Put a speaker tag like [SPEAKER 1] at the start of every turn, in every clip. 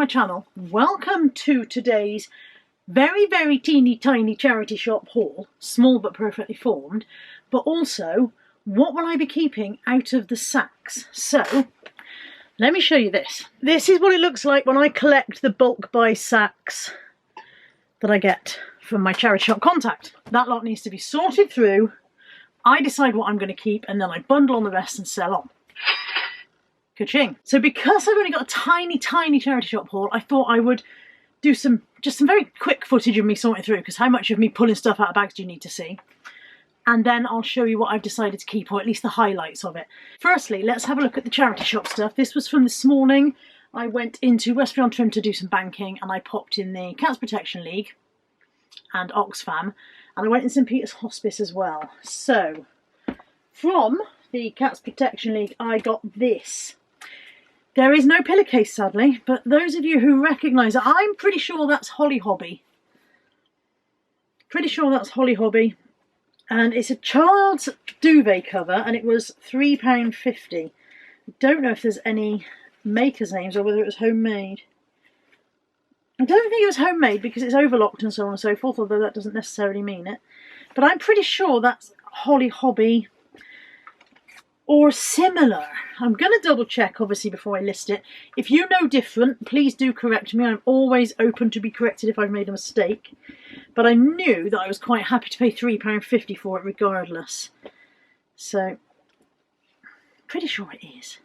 [SPEAKER 1] my channel. Welcome to today's very, very teeny tiny charity shop haul. Small but perfectly formed. But also, what will I be keeping out of the sacks? So, let me show you this. This is what it looks like when I collect the bulk buy sacks that I get from my charity shop contact. That lot needs to be sorted through. I decide what I'm going to keep and then I bundle on the rest and sell on. Ka-ching. So because I've only got a tiny, tiny charity shop haul, I thought I would do just some very quick footage of me sorting through, because how much of me pulling stuff out of bags do you need to see? And then I'll show you what I've decided to keep, or at least the highlights of it. Firstly, let's have a look at the charity shop stuff. This was from this morning. I went into Westbury-on-Trim to do some banking, and I popped in the Cats Protection League and Oxfam, and I went in St Peter's Hospice as well. So, from the Cats Protection League, I got this. There is no pillowcase, sadly, but those of you who recognise it, I'm pretty sure that's Holly Hobby. Pretty sure that's Holly Hobby. And it's a child's duvet cover, and it was £3.50. I don't know if there's any maker's names or whether it was homemade. I don't think it was homemade because it's overlocked and so on and so forth, although that doesn't necessarily mean it. But I'm pretty sure that's Holly Hobby or similar. I'm going to double check, obviously, before I list it. If you know different, please do correct me. I'm always open to be corrected if I've made a mistake. But I knew that I was quite happy to pay £3.50 for it regardless. So, pretty sure it is.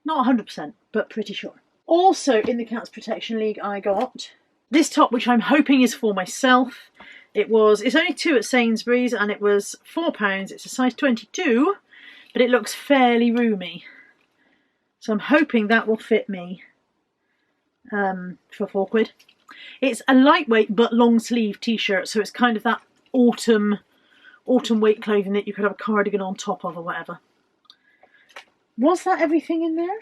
[SPEAKER 1] Not 100%, but pretty sure. Also in the Cats Protection League, I got this top, which I'm hoping is for myself. It's only 2 at Sainsbury's and it was £4. It's a size 22, but it looks fairly roomy. So I'm hoping that will fit me for £4. It's a lightweight but long sleeve t-shirt, so it's kind of that autumn weight clothing that you could have a cardigan on top of or whatever. Was that everything in there?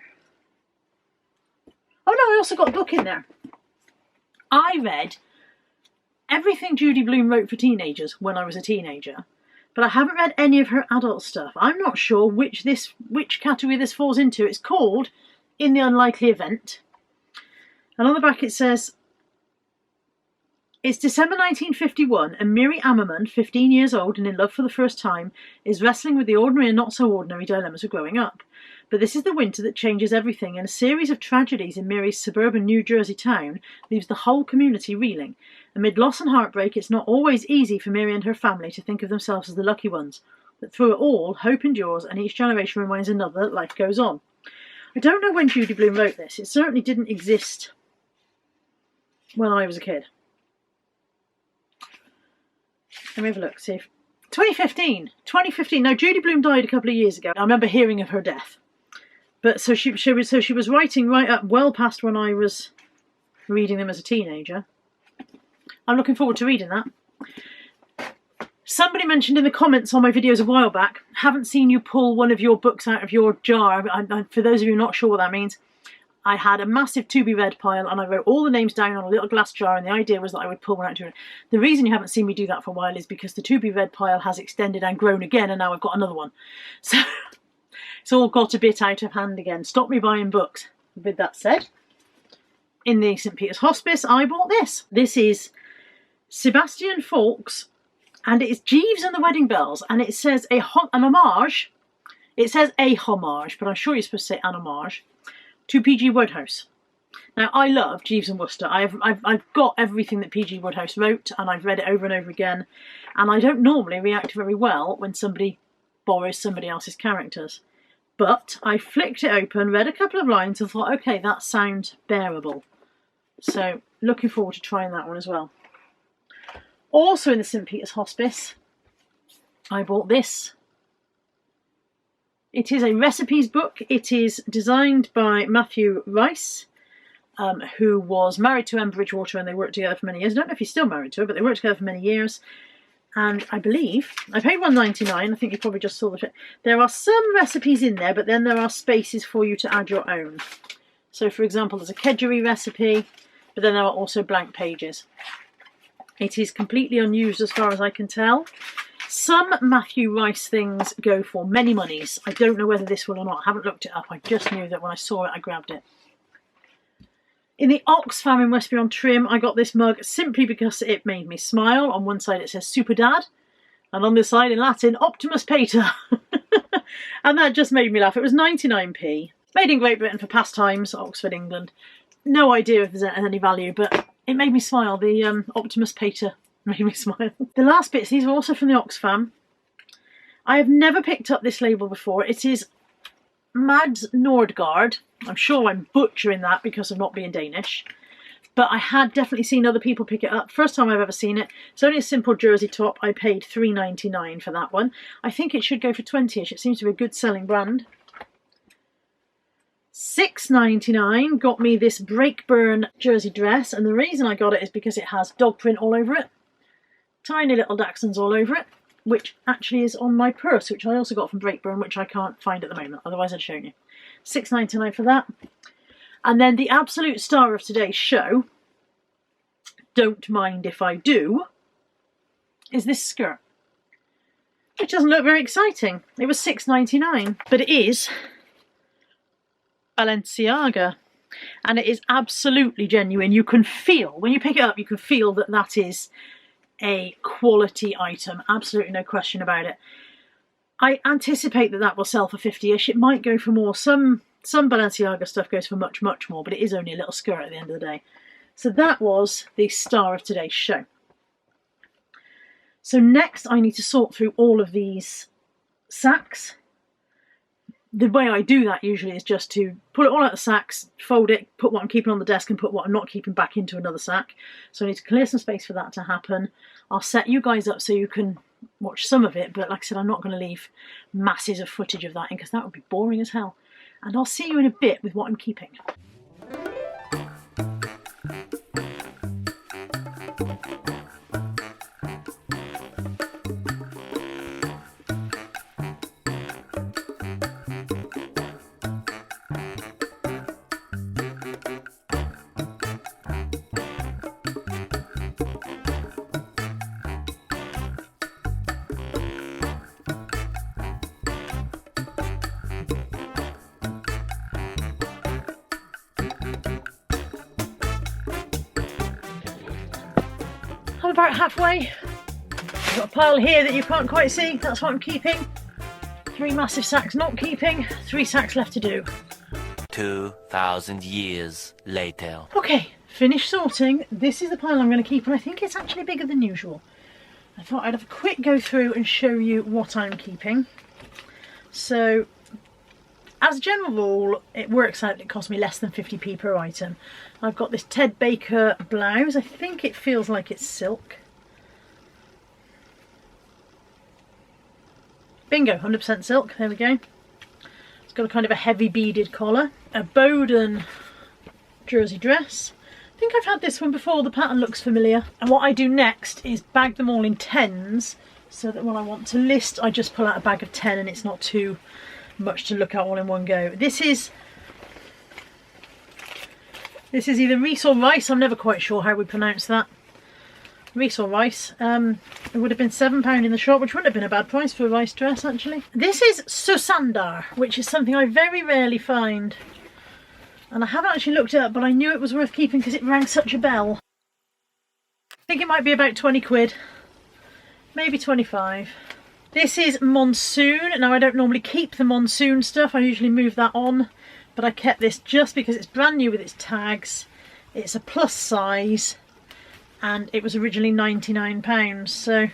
[SPEAKER 1] Oh no, I also got a book in there. I read everything Judy Blume wrote for teenagers when I was a teenager, but I haven't read any of her adult stuff. I'm not sure which category this falls into. It's called In the Unlikely Event, and on the back it says, it's December 1951 and Miri Ammerman, 15 years old and in love for the first time, is wrestling with the ordinary and not so ordinary dilemmas of growing up. But this is the winter that changes everything, and a series of tragedies in Miri's suburban New Jersey town leaves the whole community reeling. Amid loss and heartbreak, it's not always easy for Miri and her family to think of themselves as the lucky ones. But through it all, hope endures, and each generation reminds another that life goes on. I don't know when Judy Blume wrote this. It certainly didn't exist when I was a kid. Let me have a look, see if... 2015. Now, Judy Blume died a couple of years ago. I remember hearing of her death. But so she was writing right up well past when I was reading them as a teenager. I'm looking forward to reading that. Somebody mentioned in the comments on my videos a while back, haven't seen you pull one of your books out of your jar. For those of you not sure what that means, I had a massive to-be-read pile and I wrote all the names down on a little glass jar, and the idea was that I would pull one out to it. The reason you haven't seen me do that for a while is because the to-be-read pile has extended and grown again, and now I've got another one. So it's all got a bit out of hand again. Stop me buying books. With that said, in the St Peter's Hospice, I bought this. This is Sebastian Faulks, and it is Jeeves and the Wedding Bells, and it says an homage. It says a homage, but I'm sure you're supposed to say an homage to P.G. Wodehouse. Now, I love Jeeves and Wooster. I've got everything that P.G. Wodehouse wrote, and I've read it over and over again, and I don't normally react very well when somebody borrows somebody else's characters. But I flicked it open, read a couple of lines, and thought, okay, that sounds bearable. So, looking forward to trying that one as well. Also in the St Peter's Hospice, I bought this. It is a recipes book. It is designed by Matthew Rice, who was married to Em Bridgewater, and they worked together for many years. I don't know if he's still married to her, but they worked together for many years. And I believe, I paid £1.99, I think you probably just saw the... There are some recipes in there, but then there are spaces for you to add your own. So for example, there's a kedgeree recipe, but then there are also blank pages. It is completely unused as far as I can tell. Some Matthew Rice things go for many monies. I don't know whether this will or not. I haven't looked it up. I just knew that when I saw it, I grabbed it. In the Oxfam in Westbury on Trim, I got this mug simply because it made me smile. On one side it says Super Dad, and on this side in Latin, Optimus Pater. And that just made me laugh. It was 99p. Made in Great Britain for Pastimes, Oxford, England. No idea if there's any value, but it made me smile. The Optimus Pater made me smile. The last bits, these are also from the Oxfam. I have never picked up this label before. It is Mads Nordgaard. I'm sure I'm butchering that because of not being Danish. But I had definitely seen other people pick it up. First time I've ever seen it. It's only a simple jersey top. I paid £3.99 for that one. I think it should go for 20ish. It seems to be a good selling brand. £6.99 got me this Breakburn jersey dress. And the reason I got it is because it has dog print all over it. Tiny little Dachshunds all over it. Which actually is on my purse, which I also got from Breakburn, which I can't find at the moment. Otherwise I'd shown you. £6.99 for that. And then the absolute star of today's show, don't mind if I do, is this skirt. Which doesn't look very exciting. It was £6.99, but it is Balenciaga. And it is absolutely genuine. You can feel, when you pick it up, you can feel that that is a quality item. Absolutely no question about it. I anticipate that that will sell for 50ish. It might go for more. Some Balenciaga stuff goes for much, much more, but it is only a little skirt at the end of the day. So that was the star of today's show. So next I need to sort through all of these sacks. The way I do that usually is just to pull it all out of the sacks, fold it, put what I'm keeping on the desk and put what I'm not keeping back into another sack. So I need to clear some space for that to happen. I'll set you guys up so you can watch some of it, but like I said, I'm not going to leave masses of footage of that in because that would be boring as hell. And I'll see you in a bit with what I'm keeping. I'm about halfway. I've got a pile here that you can't quite see. That's what I'm keeping. 3 massive sacks not keeping. 3 sacks left to do.
[SPEAKER 2] 2,000 years later.
[SPEAKER 1] Okay, finished sorting. This is the pile I'm going to keep, and I think it's actually bigger than usual. I thought I'd have a quick go through and show you what I'm keeping. So, as a general rule, it works out that it costs me less than 50p per item. I've got this Ted Baker blouse. I think it feels like it's silk. Bingo, 100% silk. There we go. It's got a kind of a heavy beaded collar. A Bowden jersey dress. I think I've had this one before. The pattern looks familiar. And what I do next is bag them all in 10s so that when I want to list, I just pull out a bag of 10 and it's not too much to look at all in one go. This is either Reese or Rice. I'm never quite sure how we pronounce that. Reese or Rice. It would have been £7 in the shop, which wouldn't have been a bad price for a Rice dress actually. This is Susandar, which is something I very rarely find. And I haven't actually looked it up, but I knew it was worth keeping because it rang such a bell. I think it might be about 20 quid. Maybe 25. This is Monsoon. Now I don't normally keep the Monsoon stuff. I usually move that on. But I kept this just because it's brand new with its tags. It's a plus size. And it was originally £99. So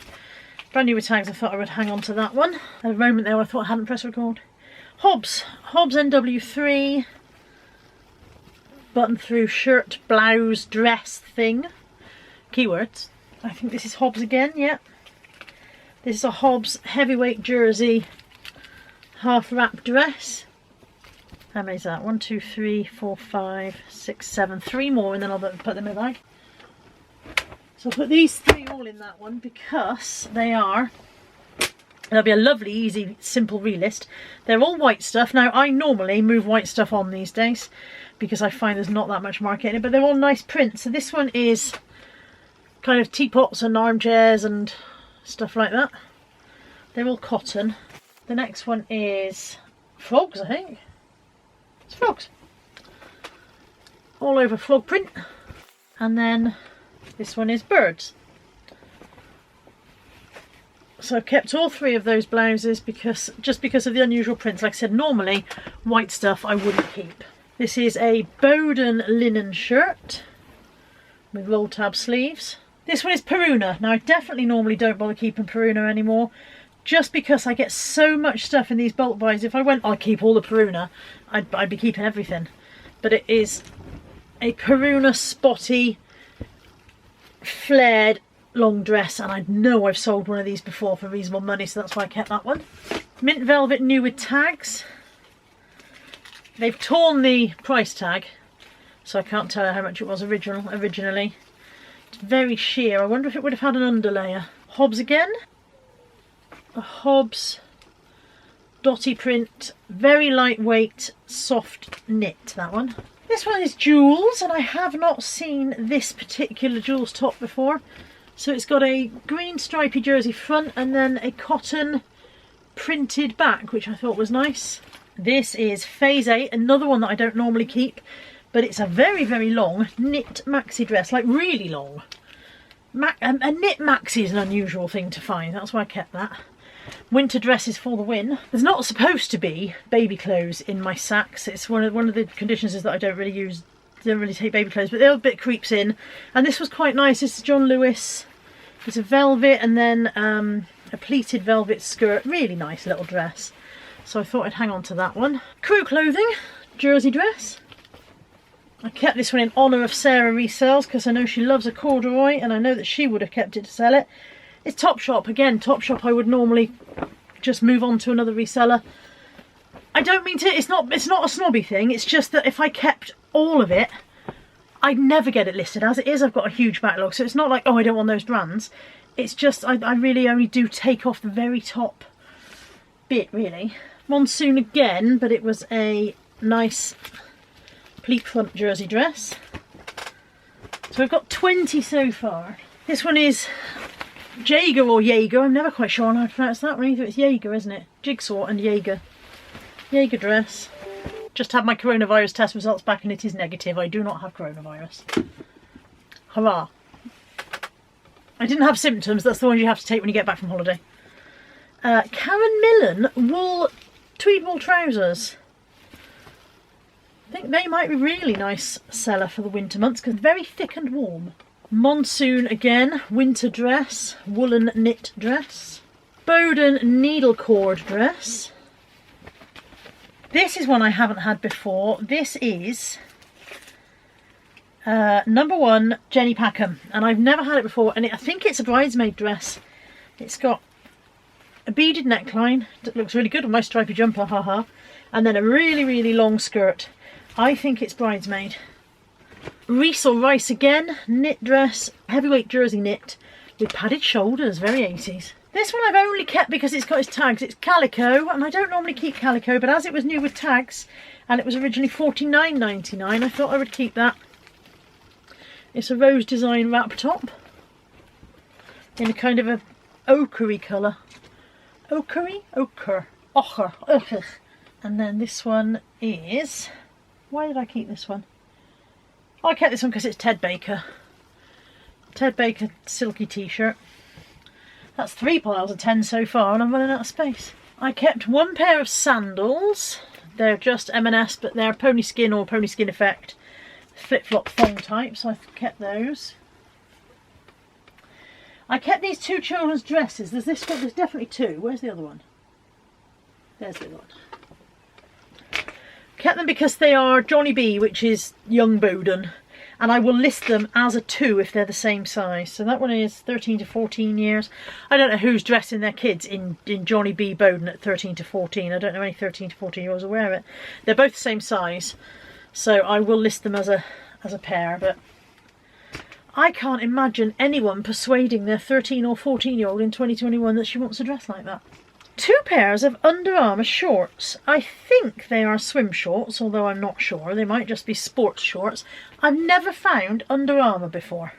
[SPEAKER 1] brand new with tags. I thought I would hang on to that one. At a moment there I thought I hadn't pressed record. Hobbs NW3. Button through shirt, blouse, dress thing. Keywords. I think this is Hobbs again, yeah. This is a Hobbs heavyweight jersey half wrap dress. How many is that? 1, 2, 3, 4, 5, 6, 7. 3 more and then I'll put them in the bag. So I'll put these 3 all in that one because they'll be a lovely, easy, simple relist. They're all white stuff. Now I normally move white stuff on these days because I find there's not that much market in it, but they're all nice prints. So this one is kind of teapots and armchairs and stuff like that. They're all cotton. The next one is frogs, I think. It's frogs. all over frog print. And then this one is birds. So I've kept all 3 of those blouses just because of the unusual prints. Like I said, normally white stuff I wouldn't keep. This is a Bowden linen shirt with roll tab sleeves. This one is Peruna. Now I definitely normally don't bother keeping Peruna anymore, just because I get so much stuff in these bulk buys. If I went, I'd keep all the Peruna, I'd be keeping everything. But it is a Peruna spotty, flared long dress, and I know I've sold one of these before for reasonable money, so that's why I kept that one. Mint velvet, new with tags. They've torn the price tag, so I can't tell how much it was originally. It's very sheer. I wonder if it would have had an underlayer. Hobbs again. A Hobbs dotty print, very lightweight, soft knit, that one. This one is Jules, and I have not seen this particular Jules top before. So it's got a green stripy jersey front and then a cotton printed back, which I thought was nice. This is Phase 8, another one that I don't normally keep, but it's a very, very long knit maxi dress, like really long. A knit maxi is an unusual thing to find, that's why I kept that. Winter dresses for the win. There's not supposed to be baby clothes in my sacks. It's one of the conditions is that I don't really take baby clothes, but the other bit creeps in. And this was quite nice. This is John Lewis. It's a velvet and then a pleated velvet skirt. Really nice little dress. So I thought I'd hang on to that one. Crew clothing, jersey dress. I kept this one in honour of Sarah Resells because I know she loves a corduroy and I know that she would have kept it to sell it. It's Topshop. Again, Topshop I would normally just move on to another reseller. I don't mean to, it's not a snobby thing, it's just that if I kept all of it, I'd never get it listed. As it is, I've got a huge backlog, so it's not like, oh, I don't want those brands. It's just, I really only do take off the very top bit, really. Monsoon again, but it was a nice pleat front jersey dress. So I've got 20 so far. This one is Jaeger or Jaeger, I'm never quite sure how to pronounce that one either. It's Jaeger, isn't it? Jigsaw and Jaeger. Jaeger dress. Just had my coronavirus test results back and it is negative. I do not have coronavirus. Hurrah. I didn't have symptoms, that's the ones you have to take when you get back from holiday. Karen Millen wool tweed wool trousers. I think they might be really nice seller for the winter months because they're very thick and warm. Monsoon again, winter dress, woolen knit dress. Bowden needle cord dress. This is one I haven't had before. This is number 1 Jenny Packham, and I've never had it before, and I think it's a bridesmaid dress. It's got a beaded neckline that looks really good with my stripy jumper, haha, and then a really, really long skirt. I think it's bridesmaid. Reese or Rice again, knit dress, heavyweight jersey knit with padded shoulders, very 80s. This one I've only kept because it's got its tags. It's calico, and I don't normally keep calico, but as it was new with tags, and it was originally $49.99, I thought I would keep that. It's a rose design wrap top in a kind of a ochre colour. Ochre? Ochre. Ochre. Ochre. And then this one is... Why did I keep this one? Oh, I kept this one because it's Ted Baker. Ted Baker silky t-shirt. That's 3 piles of 10 so far and I'm running out of space. I kept 1 pair of sandals. They're just M&S, but they're pony skin or pony skin effect. Flip-flop thong type, so I kept those. I kept these 2 children's dresses. There's this one, there's definitely 2. Where's the other one? There's the other one. Kept them because they are Johnny B, which is young Bowden. And I will list them as a 2 if they're the same size. So that one is 13 to 14 years. I don't know who's dressing their kids in Johnny B Bowden at 13 to 14. I don't know any 13 to 14 year olds aware of it. They're both the same size. So I will list them as a pair. But I can't imagine anyone persuading their 13 or 14 year old in 2021 that she wants to dress like that. 2 pairs of Under Armour shorts. I think they are swim shorts, although I'm not sure. They might just be sports shorts. I've never found Under Armour before.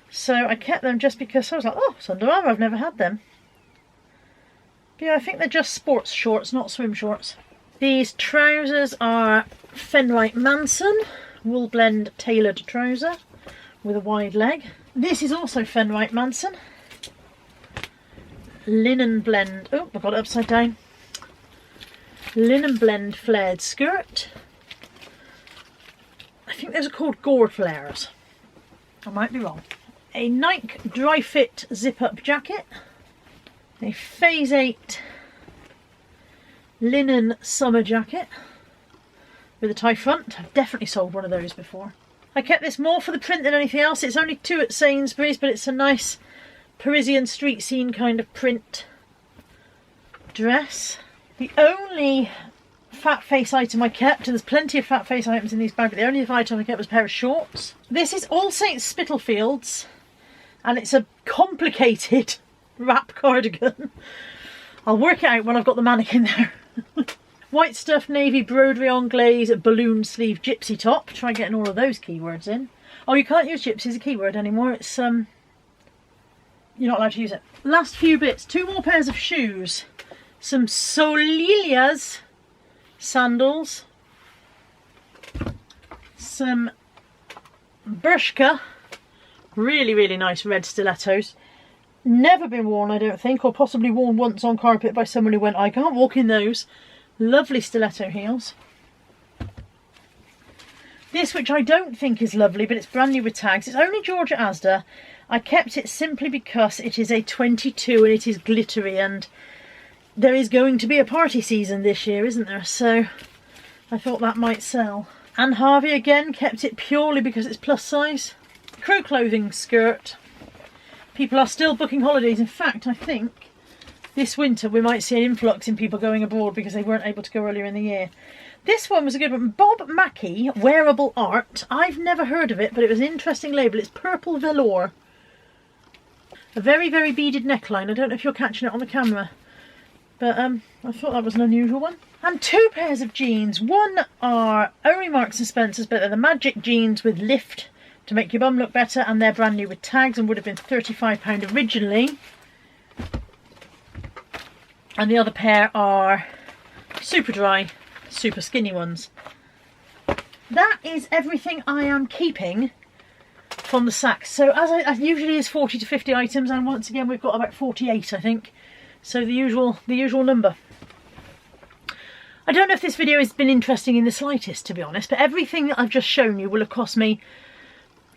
[SPEAKER 1] So I kept them just because I was like, oh, it's Under Armour, I've never had them. But yeah, I think they're just sports shorts, not swim shorts. These trousers are Fenright Manson wool blend tailored trouser with a wide leg. This is also Fenwright Manson. Linen blend, oh, I got it upside down. Linen blend flared skirt. I think those are called gore flares. I might be wrong. A Nike dry fit zip up jacket. A Phase 8 linen summer jacket with a tie front. I've definitely sold one of those before. I kept this more for the print than anything else. It's only 2 at Sainsbury's, but it's a nice Parisian street scene kind of print dress. The only fat face item I kept, and there's plenty of fat face items in these bags, but the only item I kept was a pair of shorts. This is All Saints Spitalfields, and it's a complicated wrap cardigan. I'll work it out when I've got the mannequin there. White stuff, navy broderie anglaise, balloon sleeve gypsy top. Try getting all of those keywords in. Oh, you can't use gypsy as a keyword anymore. It's you're not allowed to use it. Last few bits. 2 more pairs of shoes. Some Solilias sandals. Some Bershka. Really, really nice red stilettos. Never been worn, I don't think, or possibly worn once on carpet by someone who went, I can't walk in those. Lovely stiletto heels. This, which I don't think is lovely, but it's brand new with tags. It's only Georgia Asda. I kept it simply because it is a 22 and it is glittery, and there is going to be a party season this year, isn't there? So I thought that might sell. Anne Harvey again, kept it purely because it's plus size. Crew clothing skirt. People are still booking holidays. In fact, I think this winter we might see an influx in people going abroad because they weren't able to go earlier in the year. This one was a good one. Bob Mackie, Wearable Art. I've never heard of it, but it was an interesting label. It's purple velour. A very, very beaded neckline. I don't know if you're catching it on the camera, but I thought that was an unusual one. And 2 pairs of jeans. One are only Marks and Spencer's, but they're the Magic jeans with lift to make your bum look better, and they're brand new with tags and would have been £35 originally. And the other pair are super dry, super skinny ones. That is everything I am keeping from the Saks. So as usually is 40 to 50 items, and once again we've got about 48, I think. So the usual number. I don't know if this video has been interesting in the slightest, to be honest, but everything that I've just shown you will have cost me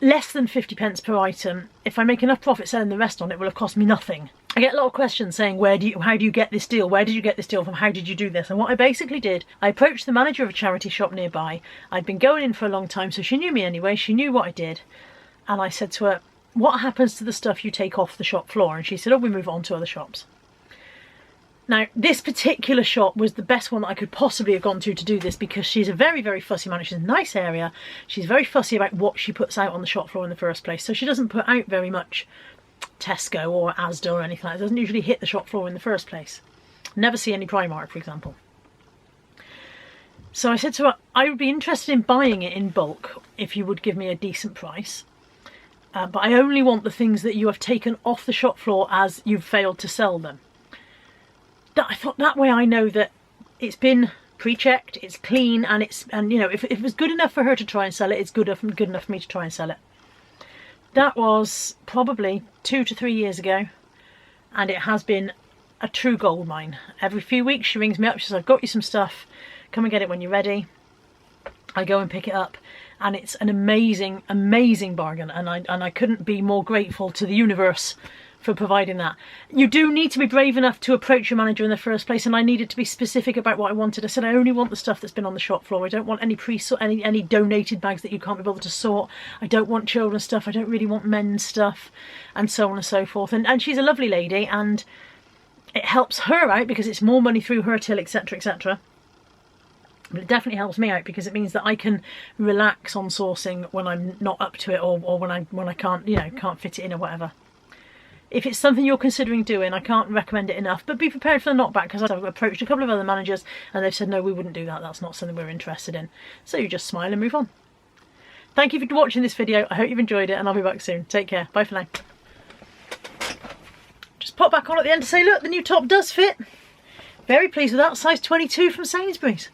[SPEAKER 1] less than 50p per item. If I make enough profit selling the rest on, it will have cost me nothing. I get a lot of questions saying, how do you get this deal? Where did you get this deal from? How did you do this? And what I basically did, I approached the manager of a charity shop nearby. I'd been going in for a long time, so she knew me anyway. She knew what I did. And I said to her, what happens to the stuff you take off the shop floor? And she said, oh, we move on to other shops. Now, this particular shop was the best one that I could possibly have gone to do this, because she's a very, very fussy manager. She's in a nice area. She's very fussy about what she puts out on the shop floor in the first place. So she doesn't put out very much Tesco or Asda or anything like that. It doesn't usually hit the shop floor in the first place. Never see any Primark, for example. So I said to her, I would be interested in buying it in bulk if you would give me a decent price. But I only want the things that you have taken off the shop floor as you've failed to sell them. I thought that way I know that it's been pre-checked, it's clean, and you know, if it was good enough for her to try and sell it, it's good enough for me to try and sell it. That was probably 2 to 3 years ago, and it has been a true gold mine. Every few weeks she rings me up, she says, I've got you some stuff, come and get it when you're ready. I go and pick it up, and it's an amazing, amazing bargain, and I couldn't be more grateful to the universe for providing that. You do need to be brave enough to approach your manager in the first place, and I needed to be specific about what I wanted. I said I only want the stuff that's been on the shop floor. I don't want any donated bags that you can't be bothered to sort. I don't want children's stuff. I don't really want men's stuff, and so on and so forth. And she's a lovely lady, and it helps her out because it's more money through her till, etc, etc. But it definitely helps me out because it means that I can relax on sourcing when I'm not up to it, or when I can't, you know, can't fit it in or whatever. If it's something you're considering doing, I can't recommend it enough, but be prepared for the knockback, because I've approached a couple of other managers and they've said, no, we wouldn't do that. That's not something we're interested in. So you just smile and move on. Thank you for watching this video. I hope you've enjoyed it, and I'll be back soon. Take care. Bye for now. Just pop back on at the end to say, look, the new top does fit. Very pleased with that. Size 22 from Sainsbury's.